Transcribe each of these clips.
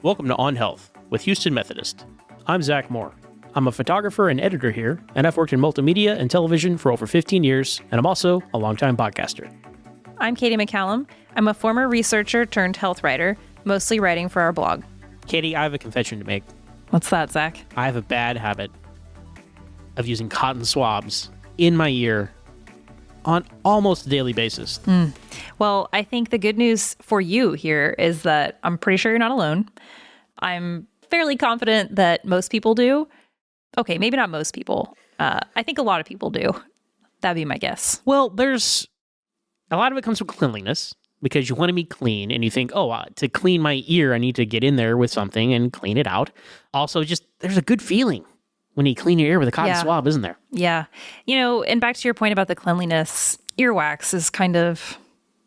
Welcome to On Health with Houston Methodist. I'm Zach Moore. I'm a photographer and editor here, and I've worked in multimedia and television for over 15 years, and I'm also a longtime podcaster. I'm Katie McCallum. I'm a former researcher turned health writer, mostly writing for our blog. Katie, I have a confession to make. What's that, Zach? I have a bad habit of using cotton swabs in my ear on almost a daily basis. Well, I think the good news for you here is that I'm pretty sure you're not alone. I'm fairly confident that most people do. Okay, maybe not most people. I think a lot of people do. That'd be my guess. Well, there's a lot of it comes from cleanliness because you want to be clean and you think, to clean my ear, I need to get in there with something and clean it out. Also, just there's a good feeling when you clean your ear with a cotton swab, isn't there? Yeah. And back to your point about the cleanliness, earwax is kind of,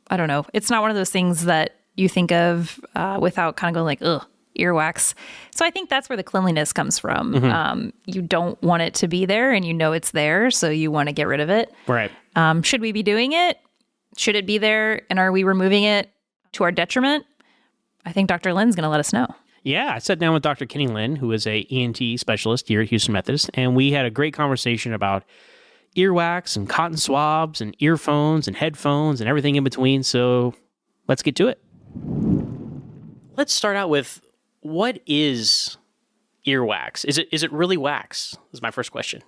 I don't know, it's not one of those things that you think of without kind of going like, ugh, earwax. So I think that's where the cleanliness comes from. Mm-hmm. You don't want it to be there and you know it's there, so you want to get rid of it. Right. Should we be doing it? Should it be there? And are we removing it to our detriment? I think Dr. Lynn's going to let us know. Yeah, I sat down with Dr. Kenny Lynn, who is a ENT specialist here at Houston Methodist, and we had a great conversation about earwax and cotton swabs and earphones and headphones and everything in between. So let's get to it. Let's start out with, what is earwax? Is it really wax? Is my first question.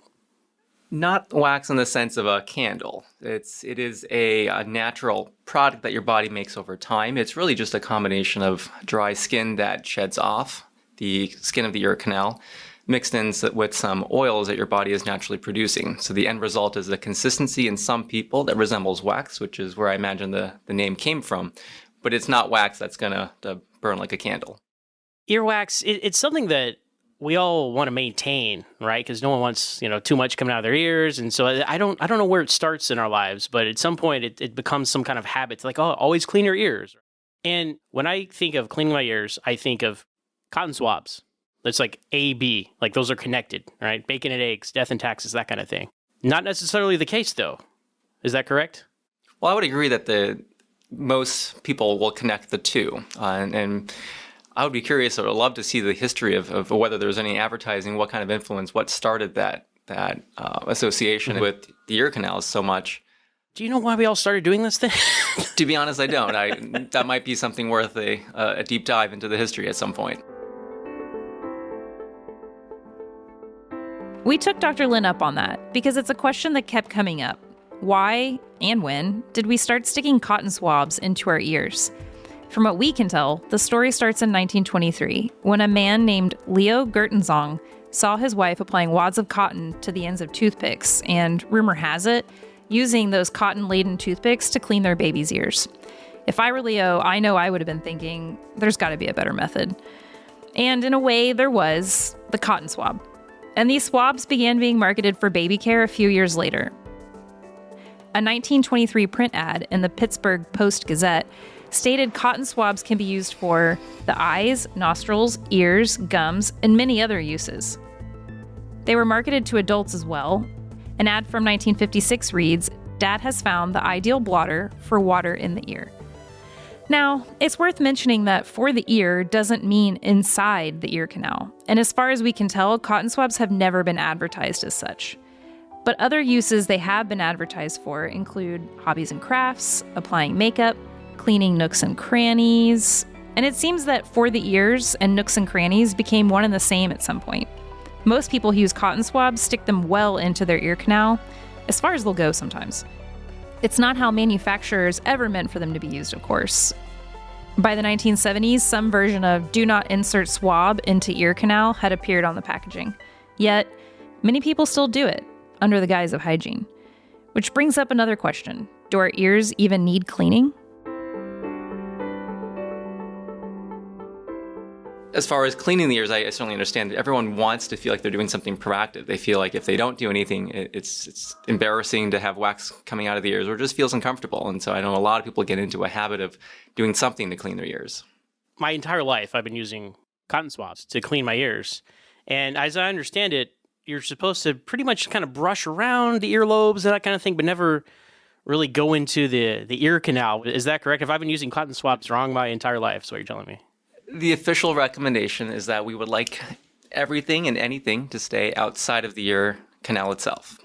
Not wax in the sense of a candle. It is a natural product that your body makes over time. It's really just a combination of dry skin that sheds off the skin of the ear canal, mixed in with some oils that your body is naturally producing. So the end result is a consistency in some people that resembles wax, which is where I imagine the name came from. But it's not wax that's going to burn like a candle. Earwax, it's something that we all want to maintain, right? Because no one wants, too much coming out of their ears. And so I don't know where it starts in our lives, but at some point it becomes some kind of habit. It's like, always clean your ears. And when I think of cleaning my ears, I think of cotton swabs. That's like A, B, like those are connected, right? Bacon and eggs, death and taxes, that kind of thing. Not necessarily the case, though. Is that correct? Well, I would agree that most people will connect the two. And I would be curious, or love to see the history of whether there's any advertising, what kind of influence, what started that association with the ear canals so much. Do you know why we all started doing this thing? To be honest, I don't. That might be something worth a deep dive into the history at some point. We took Dr. Lynn up on that because it's a question that kept coming up. Why and when did we start sticking cotton swabs into our ears? From what we can tell, the story starts in 1923 when a man named Leo Gertenzong saw his wife applying wads of cotton to the ends of toothpicks and, rumor has it, using those cotton-laden toothpicks to clean their baby's ears. If I were Leo, I know I would have been thinking, there's got to be a better method. And in a way, there was the cotton swab. And these swabs began being marketed for baby care a few years later. A 1923 print ad in the Pittsburgh Post-Gazette stated cotton swabs can be used for the eyes, nostrils, ears, gums, and many other uses. They were marketed to adults as well. An ad from 1956 reads, "Dad has found the ideal blotter for water in the ear." Now, it's worth mentioning that for the ear doesn't mean inside the ear canal. And as far as we can tell, cotton swabs have never been advertised as such. But other uses they have been advertised for include hobbies and crafts, applying makeup, cleaning nooks and crannies, and it seems that for the ears and nooks and crannies became one and the same at some point. Most people who use cotton swabs stick them well into their ear canal, as far as they'll go sometimes. It's not how manufacturers ever meant for them to be used, of course. By the 1970s, some version of "do not insert swab into ear canal" had appeared on the packaging. Yet, many people still do it, under the guise of hygiene. Which brings up another question. Do our ears even need cleaning? As far as cleaning the ears, I certainly understand that everyone wants to feel like they're doing something proactive. They feel like if they don't do anything, it's embarrassing to have wax coming out of the ears, or just feels uncomfortable. And so I know a lot of people get into a habit of doing something to clean their ears. My entire life, I've been using cotton swabs to clean my ears. And as I understand it, you're supposed to pretty much kind of brush around the earlobes and that kind of thing, but never really go into the ear canal. Is that correct? Have I been using cotton swabs wrong my entire life, is what you're telling me? The official recommendation is that we would like everything and anything to stay outside of the ear canal itself.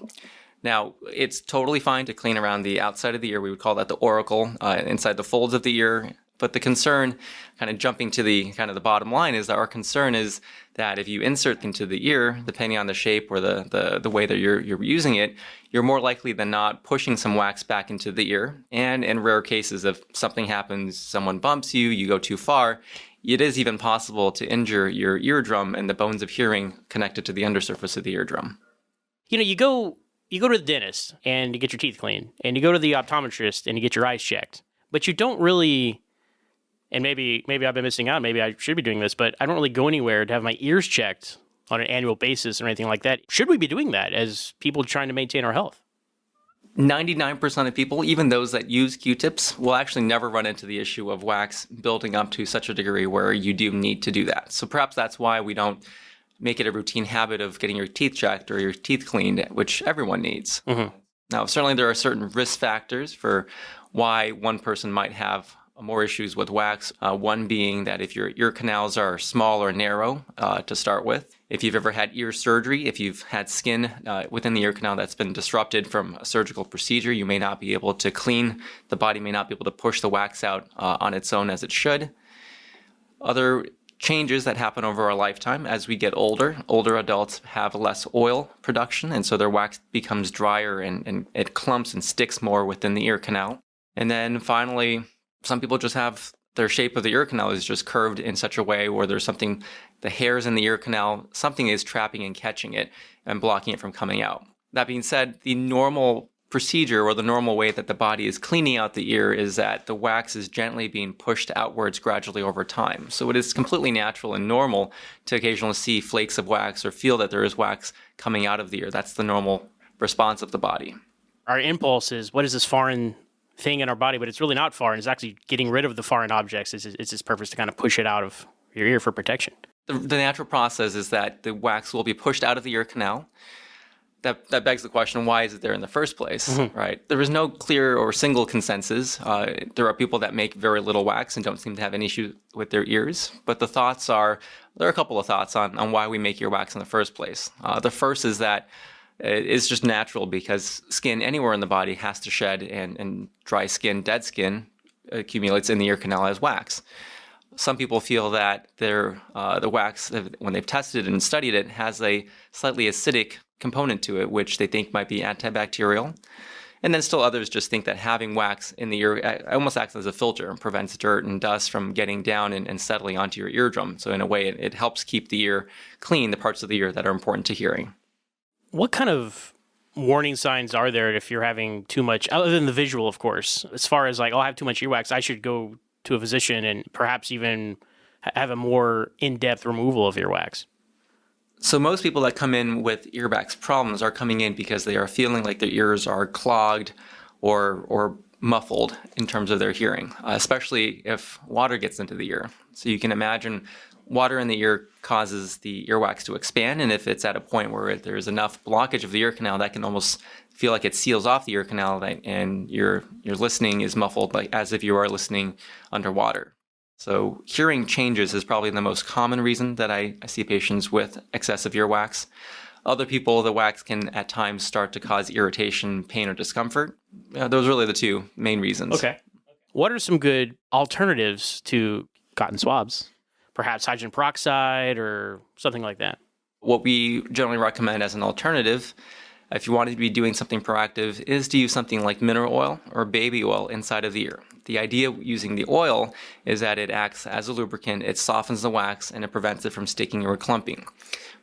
Now, it's totally fine to clean around the outside of the ear. We would call that the auricle, inside the folds of the ear. But the concern, kind of jumping to the bottom line, is that our concern is that if you insert into the ear, depending on the shape or the way that you're using it, you're more likely than not pushing some wax back into the ear. And in rare cases, if something happens, someone bumps you, you go too far, it is even possible to injure your eardrum and the bones of hearing connected to the undersurface of the eardrum. You know, you go to the dentist and you get your teeth cleaned, and you go to the optometrist and you get your eyes checked, but you don't really. And maybe I've been missing out. Maybe I should be doing this, but I don't really go anywhere to have my ears checked on an annual basis or anything like that. Should we be doing that as people trying to maintain our health? 99% of people, even those that use Q-tips, will actually never run into the issue of wax building up to such a degree where you do need to do that. So perhaps that's why we don't make it a routine habit of getting your teeth checked or your teeth cleaned, which everyone needs. Mm-hmm. Now, certainly there are certain risk factors for why one person might have more issues with wax. One being that if your ear canals are small or narrow to start with, if you've ever had ear surgery, if you've had skin within the ear canal that's been disrupted from a surgical procedure, you may not be able to clean. The body may not be able to push the wax out on its own as it should. Other changes that happen over our lifetime as we get older adults have less oil production, and so their wax becomes drier and it clumps and sticks more within the ear canal. And then finally, some people just have their shape of the ear canal is just curved in such a way where there's something, the hairs in the ear canal, something is trapping and catching it and blocking it from coming out. That being said, the normal procedure or the normal way that the body is cleaning out the ear is that the wax is gently being pushed outwards gradually over time. So it is completely natural and normal to occasionally see flakes of wax or feel that there is wax coming out of the ear. That's the normal response of the body. Our impulse is, what is this foreign thing in our body? But it's really not foreign. It's actually getting rid of the foreign objects. It's its purpose to kind of push it out of your ear for protection. The natural process is that the wax will be pushed out of the ear canal. That begs the question, why is it there in the first place, mm-hmm. right? There is no clear or single consensus. There are people that make very little wax and don't seem to have any issue with their ears. But there are a couple of thoughts on why we make earwax in the first place. The first is that it's just natural because skin anywhere in the body has to shed, and dry skin, dead skin, accumulates in the ear canal as wax. Some people feel that the wax, when they've tested it and studied it, has a slightly acidic component to it, which they think might be antibacterial. And then still others just think that having wax in the ear almost acts as a filter and prevents dirt and dust from getting down and settling onto your eardrum. So in a way, it helps keep the ear clean, the parts of the ear that are important to hearing. What kind of warning signs are there if you're having too much, other than the visual, of course, as far as like, oh, I have too much earwax, I should go to a physician and perhaps even have a more in-depth removal of earwax? So most people that come in with earwax problems are coming in because they are feeling like their ears are clogged or muffled in terms of their hearing, especially if water gets into the ear. So you can imagine water in the ear causes the earwax to expand, and if it's at a point where there's enough blockage of the ear canal, that can almost feel like it seals off the ear canal, and your listening is muffled, like as if you are listening underwater. So hearing changes is probably the most common reason that I see patients with excessive earwax. Other people, the wax can at times start to cause irritation, pain, or discomfort. Those are really the two main reasons. Okay. What are some good alternatives to cotton swabs? Perhaps hydrogen peroxide or something like that? What we generally recommend as an alternative, if you want to be doing something proactive, is to use something like mineral oil or baby oil inside of the ear. The idea of using the oil is that it acts as a lubricant, it softens the wax, and it prevents it from sticking or clumping.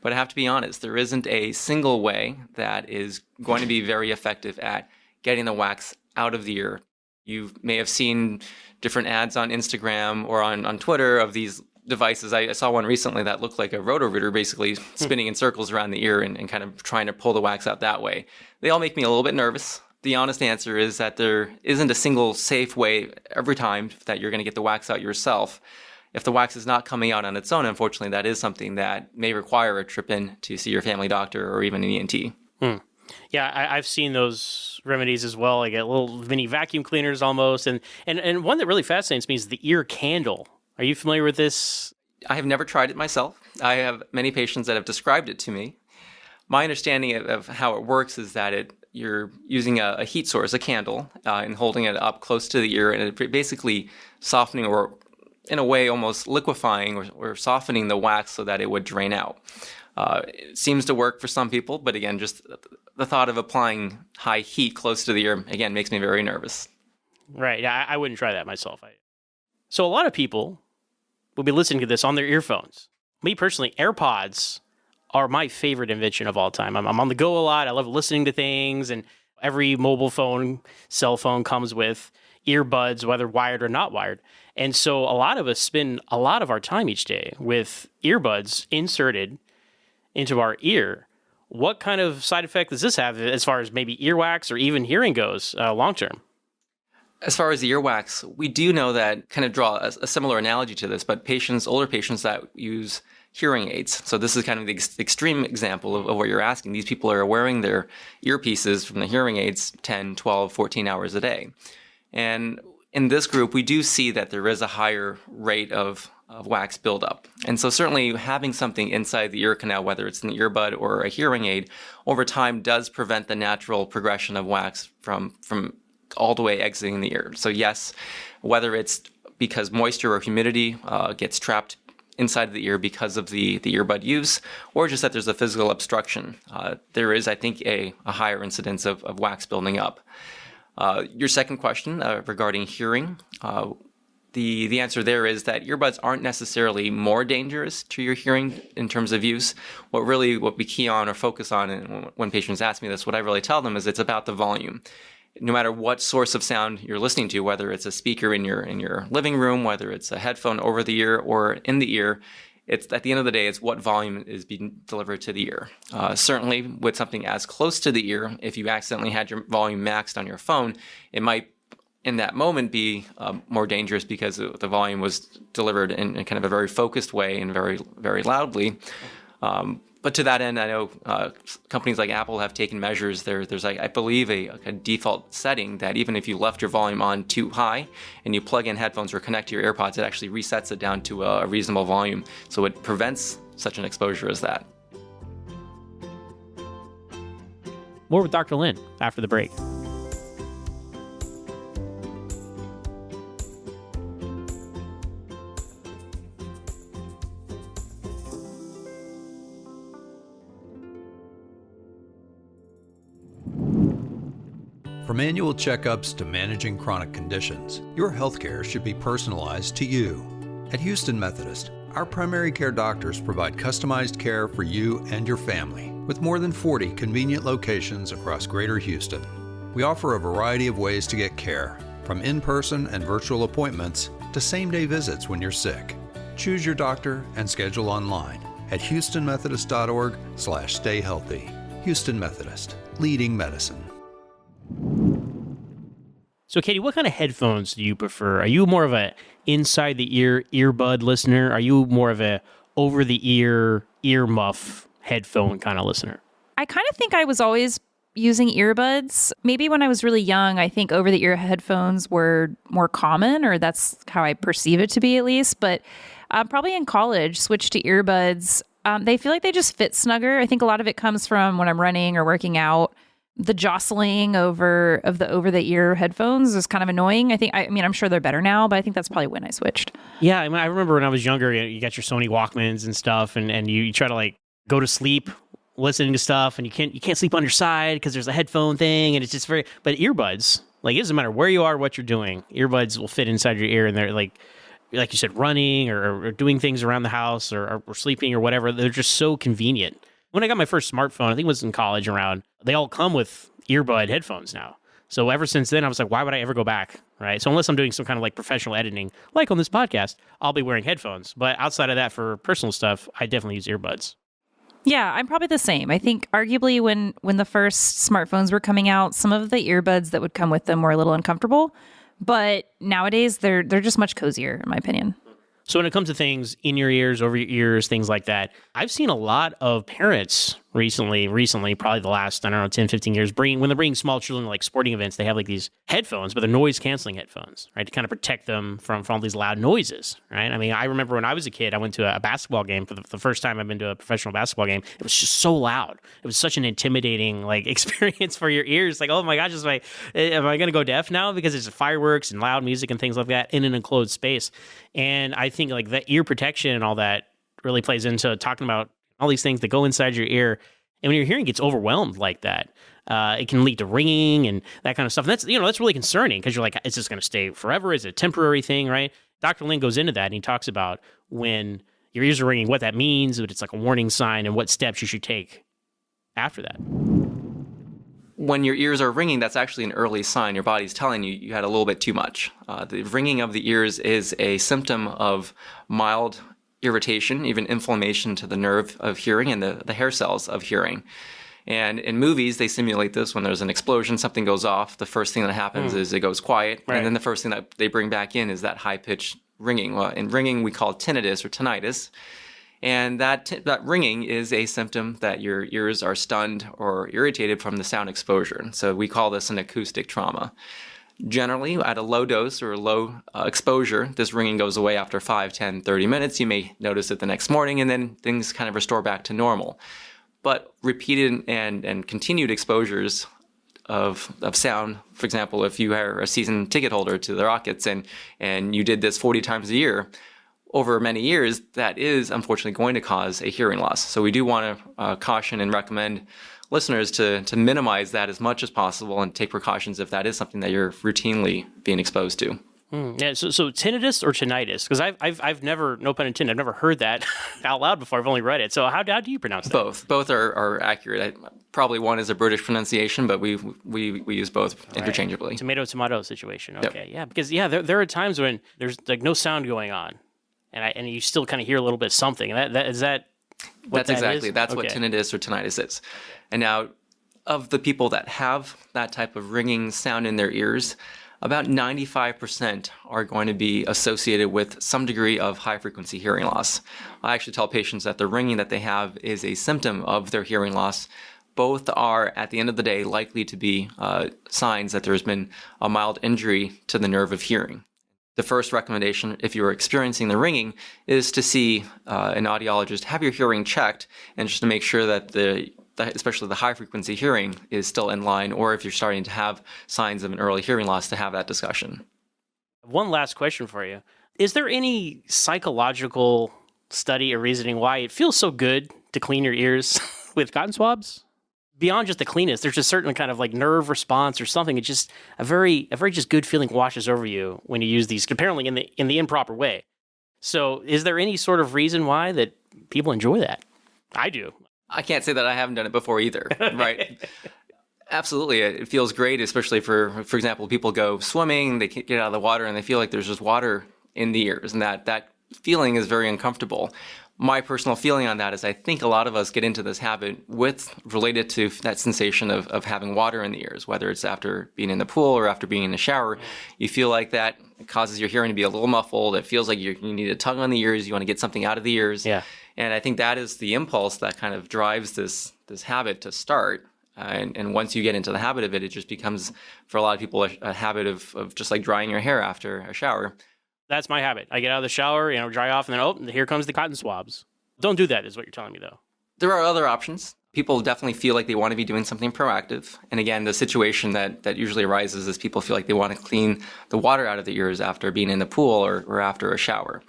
But I have to be honest, there isn't a single way that is going to be very effective at getting the wax out of the ear. You may have seen different ads on Instagram or on Twitter of these devices. I saw one recently that looked like a roto-rooter, basically spinning in circles around the ear and kind of trying to pull the wax out that way. They all make me a little bit nervous. The honest answer is that there isn't a single safe way every time that you're going to get the wax out yourself. If the wax is not coming out on its own, unfortunately, that is something that may require a trip in to see your family doctor or even an ENT. Yeah, I've seen those remedies as well. I get little mini vacuum cleaners almost. And one that really fascinates me is the ear candle. Are you familiar with this? I have never tried it myself. I have many patients that have described it to me. My understanding of how it works is that you're using a heat source, a candle, and holding it up close to the ear, and it basically softening, or in a way almost liquefying or softening the wax so that it would drain out. It seems to work for some people, but again, just the thought of applying high heat close to the ear, again, makes me very nervous. Right. Yeah, I wouldn't try that myself. So a lot of people will be listening to this on their earphones. Me personally, AirPods are my favorite invention of all time. I'm on the go a lot. I love listening to things, and every mobile phone, cell phone comes with earbuds, whether wired or not wired. And so a lot of us spend a lot of our time each day with earbuds inserted into our ear. What kind of side effect does this have as far as maybe earwax or even hearing goes long term? As far as the earwax, we do know that, kind of draw a similar analogy to this, but older patients that use hearing aids. So this is kind of the extreme example of what you're asking. These people are wearing their earpieces from the hearing aids 10, 12, 14 hours a day. And in this group, we do see that there is a higher rate of wax buildup. And so certainly having something inside the ear canal, whether it's an earbud or a hearing aid, over time does prevent the natural progression of wax from all the way exiting the ear. So yes, whether it's because moisture or humidity gets trapped inside of the ear because of the earbud use, or just that there's a physical obstruction, there is, I think, a higher incidence of wax building up. Your second question regarding hearing, the answer there is that earbuds aren't necessarily more dangerous to your hearing in terms of use. What we key on or focus on, and when patients ask me this, what I really tell them is it's about the volume. No matter what source of sound you're listening to, whether it's a speaker in your living room, whether it's a headphone over the ear or in the ear, it's at the end of the day, it's what volume is being delivered to the ear. Certainly, with something as close to the ear, if you accidentally had your volume maxed on your phone, it might, in that moment, be more dangerous because the volume was delivered in kind of a very focused way and very, very loudly. But to that end, I know companies like Apple have taken measures. There's, I believe, a default setting that even if you left your volume on too high and you plug in headphones or connect to your AirPods, it actually resets it down to a reasonable volume. So it prevents such an exposure as that. More with Dr. Lin after the break. From annual checkups to managing chronic conditions, your healthcare should be personalized to you. At Houston Methodist, our primary care doctors provide customized care for you and your family, with more than 40 convenient locations across Greater Houston. We offer a variety of ways to get care, from in-person and virtual appointments to same-day visits when you're sick. Choose your doctor and schedule online at houstonmethodist.org/stayhealthy. Houston Methodist, leading medicine. So, Katie, what kind of headphones do you prefer? Are you more of a inside the ear earbud listener? Are you more of a over the ear earmuff headphone kind of listener? I kind of think I was always using earbuds. Maybe when I was really young, I think over the ear headphones were more common, or that's how I perceive it to be at least. But probably in college, switched to earbuds. They feel like they just fit snugger. I think a lot of it comes from when I'm running or working out. The jostling over the ear headphones is kind of annoying. I mean, I'm sure they're better now, but I think that's probably when I switched. Yeah, I mean, I remember when I was younger, you got your Sony Walkmans and stuff, and you try to like go to sleep listening to stuff, and you can't sleep on your side because there's a headphone thing, and it's just but earbuds, like, it doesn't matter where you are, what you're doing, earbuds will fit inside your ear, and they're like you said, running or doing things around the house or sleeping or whatever. They're just so convenient. When I got my first smartphone, I think it was in college around, they all come with earbud headphones now. So ever since then, I was like, why would I ever go back, right? So unless I'm doing some kind of like professional editing, like on this podcast, I'll be wearing headphones. But outside of that, for personal stuff, I definitely use earbuds. Yeah, I'm probably the same. I think arguably when the first smartphones were coming out, some of the earbuds that would come with them were a little uncomfortable. But nowadays, they're just much cozier, in my opinion. So when it comes to things in your ears, over your ears, things like that, I've seen a lot of parents recently, probably the last, I don't know, 10, 15 years, when they're bringing small children to like sporting events, they have like these headphones, but they're noise canceling headphones, right? To kind of protect them from all these loud noises, right? I mean, I remember when I was a kid, I went to a basketball game for the first time I've been to a professional basketball game. It was just so loud. It was such an intimidating like experience for your ears. Like, oh my gosh, am I going to go deaf now? Because it's fireworks and loud music and things like that in an enclosed space. And I think like that ear protection and all that really plays into talking about all these things that go inside your ear. And when your hearing gets overwhelmed like that, it can lead to ringing and that kind of stuff. And that's really concerning because you're like, is this going to stay forever? Is it a temporary thing, right? Dr. Lin goes into that and he talks about when your ears are ringing, what that means, that it's like a warning sign and what steps you should take after that. When your ears are ringing, that's actually an early sign. Your body's telling you had a little bit too much. The ringing of the ears is a symptom of mild irritation, even inflammation to the nerve of hearing and the hair cells of hearing. And in movies, they simulate this when there's an explosion, something goes off. The first thing that happens is it goes quiet. Right. And then the first thing that they bring back in is that high-pitched ringing. Well, in ringing, we call it tinnitus or tinnitus. And that ringing is a symptom that your ears are stunned or irritated from the sound exposure. So we call this an acoustic trauma. Generally, at a low dose or low exposure, this ringing goes away after 5, 10, 30 minutes. You may notice it the next morning, and then things kind of restore back to normal. But repeated and continued exposures of sound, for example, if you are a season ticket holder to the Rockets and you did this 40 times a year, over many years, that is unfortunately going to cause a hearing loss. So we do want to caution and recommend listeners to minimize that as much as possible and take precautions if that is something that you're routinely being exposed to. Yeah, so tinnitus or tinnitus? Because I've never, no pun intended, I've never heard that out loud before. I've only read it. So how do you pronounce that? Both are accurate. Probably one is a British pronunciation, but we use both interchangeably. Tomato situation. Okay, Yep. yeah, because there are times when there's like no sound going on, and you still kind of hear a little bit of something. And that is that. That's exactly. Is? That's what tinnitus or tinnitus is. And now, of the people that have that type of ringing sound in their ears, about 95% are going to be associated with some degree of high-frequency hearing loss. I actually tell patients that the ringing that they have is a symptom of their hearing loss. Both are, at the end of the day, likely to be signs that there's been a mild injury to the nerve of hearing. The first recommendation, if you're experiencing the ringing, is to see an audiologist, have your hearing checked, and just to make sure that especially the high-frequency hearing is still in line, or if you're starting to have signs of an early hearing loss, to have that discussion. One last question for you. Is there any psychological study or reasoning why it feels so good to clean your ears with cotton swabs? Beyond just the cleanness, there's a certain kind of like nerve response or something. It's just a very just good feeling washes over you when you use these, apparently in the improper way. So is there any sort of reason why that people enjoy that? I do. I can't say that I haven't done it before either, right? Absolutely. It feels great, especially for example, people go swimming, they get out of the water and they feel like there's just water in the ears, and that feeling is very uncomfortable. My personal feeling on that is I think a lot of us get into this habit related to that sensation of having water in the ears, whether it's after being in the pool or after being in the shower. You feel like that causes your hearing to be a little muffled. It feels like you need a tug on the ears. You want to get something out of the ears. Yeah. And I think that is the impulse that kind of drives this habit to start. And once you get into the habit of it, it just becomes, for a lot of people, a habit of just like drying your hair after a shower. That's my habit. I get out of the shower, dry off, and then, here comes the cotton swabs. Don't do that, is what you're telling me, though. There are other options. People definitely feel like they want to be doing something proactive. And again, the situation that usually arises is people feel like they want to clean the water out of the ears after being in the pool or after a shower.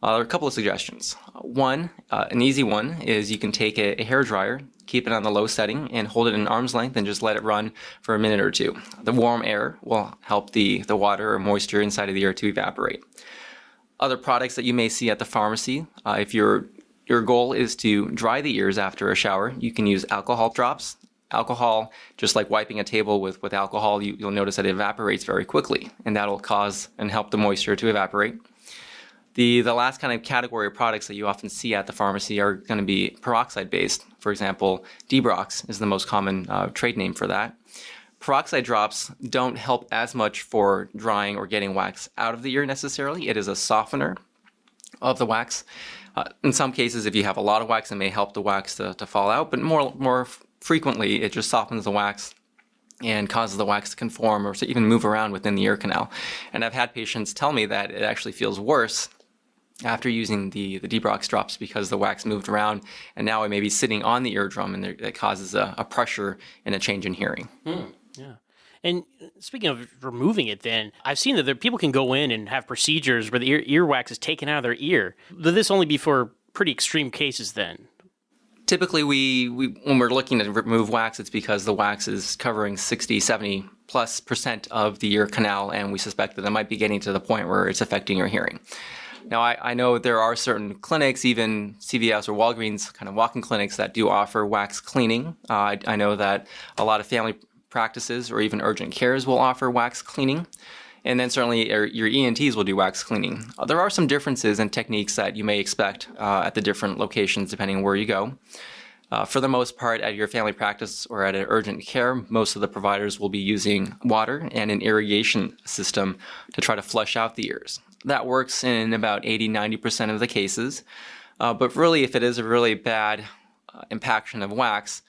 There are a couple of suggestions. One, an easy one, is you can take a hairdryer, keep it on the low setting, and hold it in arm's length and just let it run for a minute or two. The warm air will help the water or moisture inside of the ear to evaporate. Other products that you may see at the pharmacy, if your goal is to dry the ears after a shower, you can use alcohol drops. Alcohol, just like wiping a table with alcohol, you'll notice that it evaporates very quickly, and that'll cause and help the moisture to evaporate. The last kind of category of products that you often see at the pharmacy are going to be peroxide-based. For example, Debrox is the most common trade name for that. Peroxide drops don't help as much for drying or getting wax out of the ear necessarily. It is a softener. of the wax. In some cases, if you have a lot of wax, it may help the wax to fall out, but more frequently, it just softens the wax and causes the wax to conform or to even move around within the ear canal. And I've had patients tell me that it actually feels worse after using the Debrox drops because the wax moved around and now it may be sitting on the eardrum and it causes a pressure and a change in hearing. Yeah. And speaking of removing it then, I've seen that people can go in and have procedures where the earwax is taken out of their ear. Will this only be for pretty extreme cases then? Typically, we when we're looking to remove wax, it's because the wax is covering 60, 70+% of the ear canal, and we suspect that it might be getting to the point where it's affecting your hearing. Now, I know there are certain clinics, even CVS or Walgreens kind of walk-in clinics that do offer wax cleaning. I know that a lot of family practices or even urgent cares will offer wax cleaning. And then certainly your ENTs will do wax cleaning. There are some differences in techniques that you may expect at the different locations depending on where you go. For the most part, at your family practice or at an urgent care, most of the providers will be using water and an irrigation system to try to flush out the ears. That works in about 80-90% of the cases. But really, if it is a really bad impaction of wax,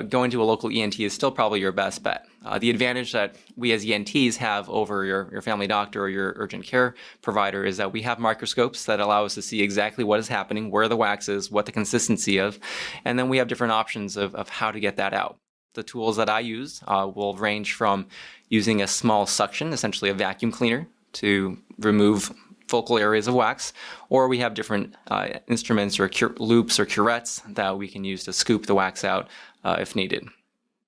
going to a local ENT is still probably your best bet. The advantage that we as ENTs have over your family doctor or your urgent care provider is that we have microscopes that allow us to see exactly what is happening, where the wax is, what the consistency of, and then we have different options of how to get that out. The tools that I use will range from using a small suction, essentially a vacuum cleaner, to remove focal areas of wax, or we have different instruments or loops or curettes that we can use to scoop the wax out if needed.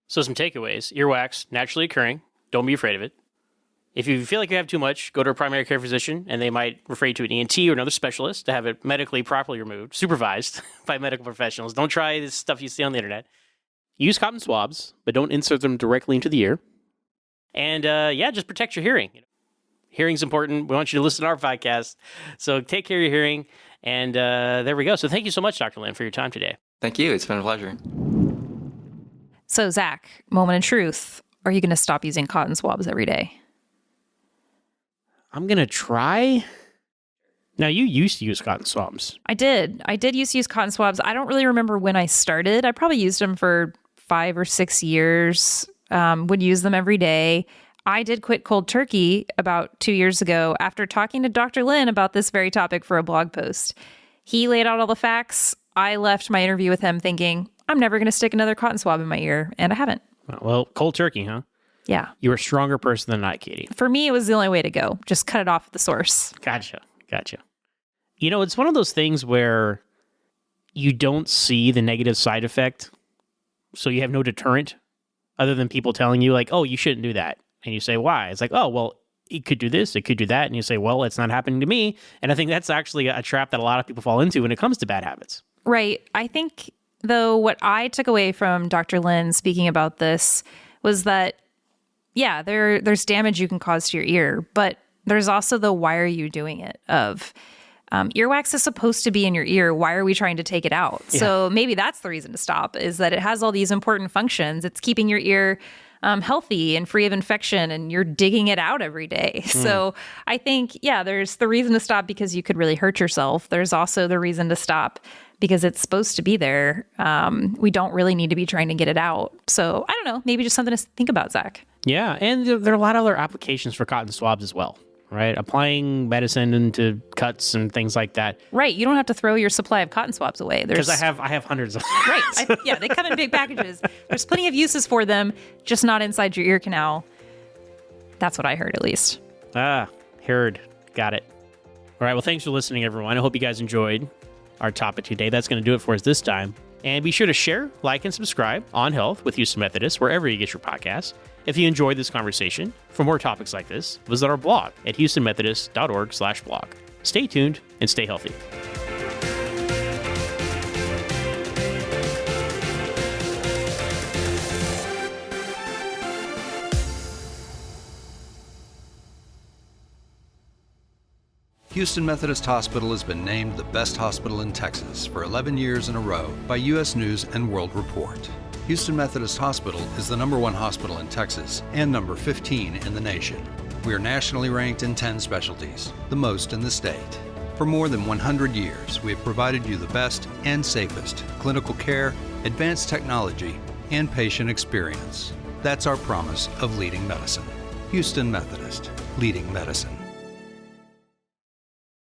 So some takeaways: earwax, naturally occurring. Don't be afraid of it. If you feel like you have too much, go to a primary care physician, and they might refer you to an ENT or another specialist to have it medically properly removed, supervised by medical professionals. Don't try this stuff you see on the internet. Use cotton swabs, but don't insert them directly into the ear. And just protect your hearing. Hearing's important. We want you to listen to our podcast. So take care of your hearing. And there we go. So thank you so much, Dr. Lin, for your time today. Thank you. It's been a pleasure. So, Zach, moment of truth. Are you going to stop using cotton swabs every day? I'm going to try. Now, you used to use cotton swabs. I did. Used to use cotton swabs. I don't really remember when I started. I probably used them for 5 or 6 years. Would use them every day. I did quit cold turkey about 2 years ago after talking to Dr. Lin about this very topic for a blog post. He laid out all the facts. I left my interview with him thinking, I'm never going to stick another cotton swab in my ear, and I haven't. Well, cold turkey, huh? Yeah. You're a stronger person than I, Katie. For me, it was the only way to go. Just cut it off at the source. Gotcha. You know, it's one of those things where you don't see the negative side effect, so you have no deterrent other than people telling you, like, oh, you shouldn't do that. And you say, why? It's like, oh, well, it could do this, it could do that. And you say, well, it's not happening to me. And I think that's actually a trap that a lot of people fall into when it comes to bad habits. Right. I think, though, what I took away from Dr. Lin speaking about this was that, yeah, there's damage you can cause to your ear, but there's also the why are you doing it of earwax is supposed to be in your ear. Why are we trying to take it out? Yeah. So maybe that's the reason to stop, is that it has all these important functions. It's keeping your ear healthy and free of infection, and you're digging it out every day. So I think, yeah, there's the reason to stop because you could really hurt yourself. There's also the reason to stop because it's supposed to be there. We don't really need to be trying to get it out. So I don't know, maybe just something to think about, Zach. Yeah, and there are a lot of other applications for cotton swabs as well, right? Applying medicine into cuts and things like that. Right, you don't have to throw your supply of cotton swabs away. Because I have hundreds of them. Right, yeah, they come in big packages. There's plenty of uses for them, just not inside your ear canal. That's what I heard, at least. Heard. Got it. All right, well, thanks for listening, everyone. I hope you guys enjoyed our topic today. That's going to do it for us this time. And be sure to share, like, and subscribe on Health with Houston Methodist, wherever you get your podcasts. If you enjoyed this conversation, for more topics like this, visit our blog at houstonmethodist.org/blog. Stay tuned and stay healthy. Houston Methodist Hospital has been named the best hospital in Texas for 11 years in a row by U.S. News & World Report. Houston Methodist Hospital is the #1 hospital in Texas and number 15 in the nation. We are nationally ranked in 10 specialties, the most in the state. For more than 100 years, we have provided you the best and safest clinical care, advanced technology, and patient experience. That's our promise of leading medicine. Houston Methodist, leading medicine.